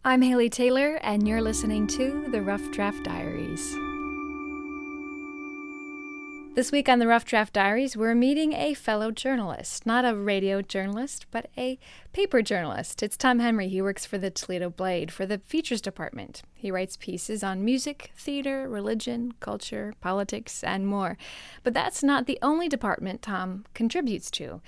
I'm Haley Taylor, and you're listening to the Rough Draft Diaries. This week on the Rough Draft Diaries, we're meeting a fellow journalist. Not a radio journalist, but a paper journalist. It's Tom Henry. He works for the Toledo Blade, for the features department. He writes pieces on music, theater, religion, culture, politics, and more. But that's not the only department Tom contributes to.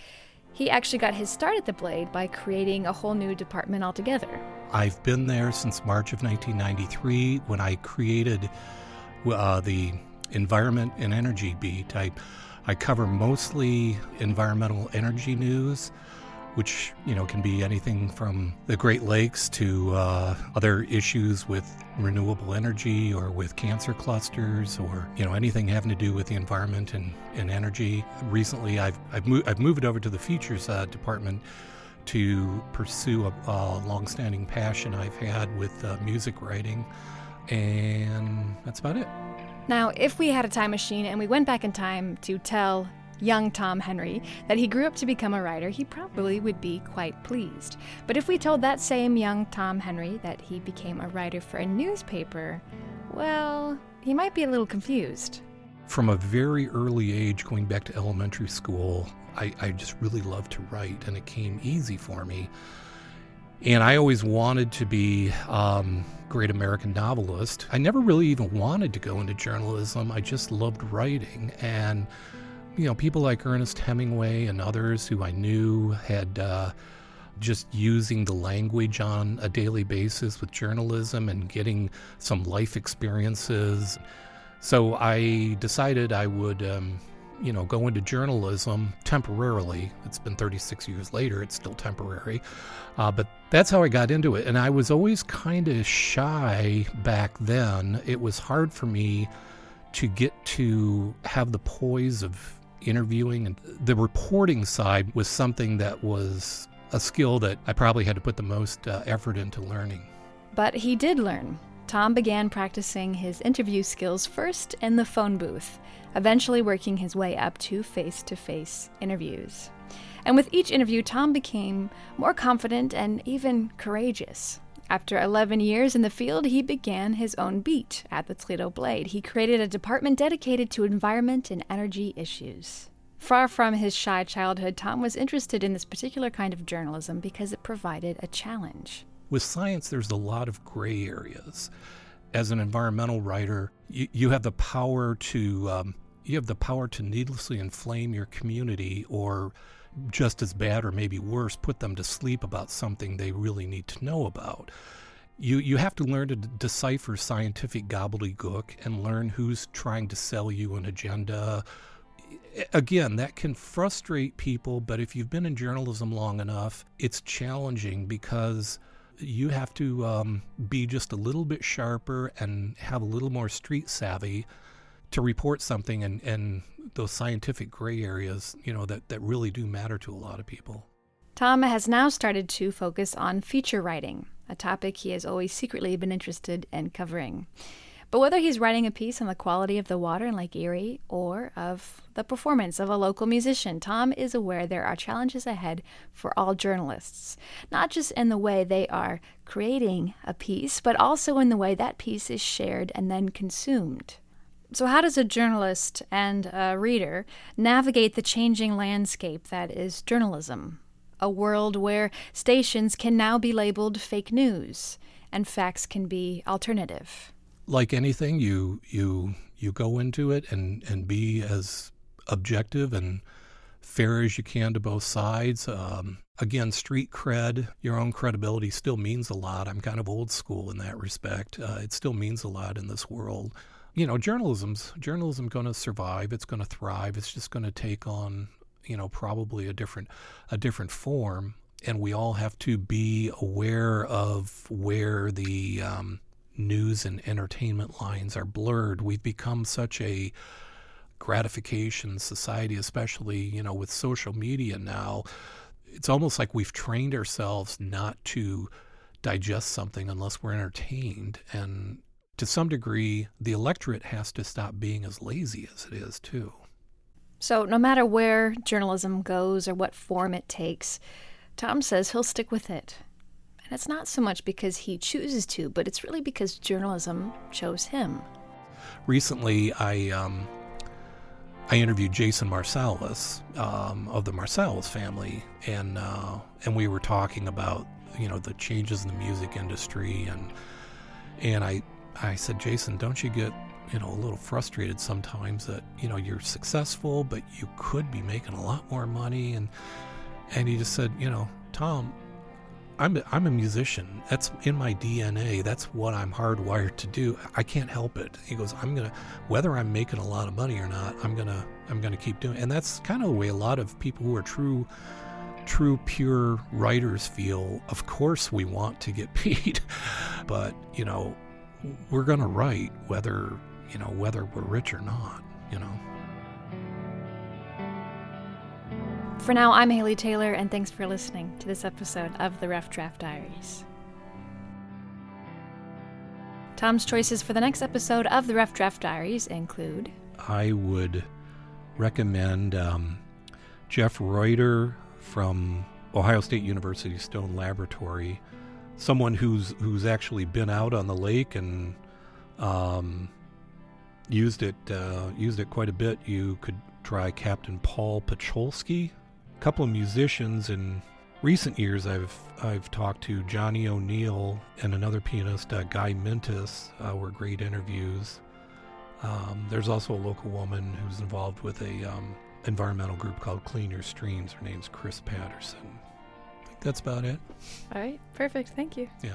He actually got his start at the Blade by creating a whole new department altogether. I've been there since March of 1993 when I created the Environment and Energy beat. I cover mostly environmental energy news, which can be anything from the Great Lakes to other issues with renewable energy or with cancer clusters or anything having to do with the environment and energy. Recently, I've moved over to the features department to pursue a long-standing passion I've had with music writing, and that's about it. Now, if we had a time machine and we went back in time to tell young Tom Henry that he grew up to become a writer, he probably would be quite pleased. But if we told that same young Tom Henry that he became a writer for a newspaper, well, he might be a little confused. From a very early age, going back to elementary school, I just really loved to write, and it came easy for me. And I always wanted to be great American novelist. I never really even wanted to go into journalism. I just loved writing. And, people like Ernest Hemingway and others who I knew had just using the language on a daily basis with journalism and getting some life experiences. So I decided I would, go into journalism temporarily. It's been 36 years later. It's still temporary. But that's how I got into it. And I was always kind of shy back then. It was hard for me to get to have the poise of interviewing. And the reporting side was something that was a skill that I probably had to put the most effort into learning. But he did learn. Tom began practicing his interview skills first in the phone booth, eventually working his way up to face-to-face interviews. And with each interview, Tom became more confident and even courageous. After 11 years in the field, he began his own beat at the Toledo Blade. He created a department dedicated to environment and energy issues. Far from his shy childhood, Tom was interested in this particular kind of journalism because it provided a challenge. With science, there's a lot of gray areas. As an environmental writer, you have the power to needlessly inflame your community, or just as bad or maybe worse, put them to sleep about something they really need to know about. You have to learn to decipher scientific gobbledygook and learn who's trying to sell you an agenda. Again, that can frustrate people, but if you've been in journalism long enough, it's challenging because you have to be just a little bit sharper and have a little more street savvy to report something and those scientific gray areas, that really do matter to a lot of people. Tom has now started to focus on feature writing, a topic he has always secretly been interested in covering. But whether he's writing a piece on the quality of the water in Lake Erie or of the performance of a local musician, Tom is aware there are challenges ahead for all journalists, not just in the way they are creating a piece, but also in the way that piece is shared and then consumed. So how does a journalist and a reader navigate the changing landscape that is journalism? A world where stations can now be labeled fake news and facts can be alternative. Like anything, you go into it and be as objective and fair as you can to both sides. Again, street cred, your own credibility still means a lot. I'm kind of old school in that respect. It still means a lot in this world. Journalism's going to survive. It's going to thrive. It's just going to take on, probably a different form. And we all have to be aware of where the news and entertainment lines are blurred. We've become such a gratification society, especially, with social media now. It's almost like we've trained ourselves not to digest something unless we're entertained. And to some degree, the electorate has to stop being as lazy as it is, too. So no matter where journalism goes or what form it takes, Tom says he'll stick with it. And it's not so much because he chooses to, but it's really because journalism chose him. Recently, I interviewed Jason Marsalis of the Marsalis family, and we were talking about the changes in the music industry, and I said, Jason, don't you get a little frustrated sometimes that you're successful, but you could be making a lot more money? And he just said, Tom, I'm a musician. That's in my DNA. That's what I'm hardwired to do. I can't help it. He goes, whether I'm making a lot of money or not, I'm gonna keep doing it. And that's kind of the way a lot of people who are true pure writers feel. Of course we want to get paid, but we're gonna write whether we're rich or not. For now, I'm Haley Taylor, and thanks for listening to this episode of the Rough Draft Diaries. Tom's choices for the next episode of the Rough Draft Diaries include... I would recommend Jeff Reuter from Ohio State University Stone Laboratory, someone who's actually been out on the lake and used it quite a bit. You could try Captain Paul Pacholski. A couple of musicians in recent years I've talked to. Johnny O'Neill and another pianist, Guy Mintis, were great interviews. There's also a local woman who's involved with a environmental group called Clean Your Streams. Her name's Chris Patterson. I think that's about it. All right, perfect. Thank you. Yeah.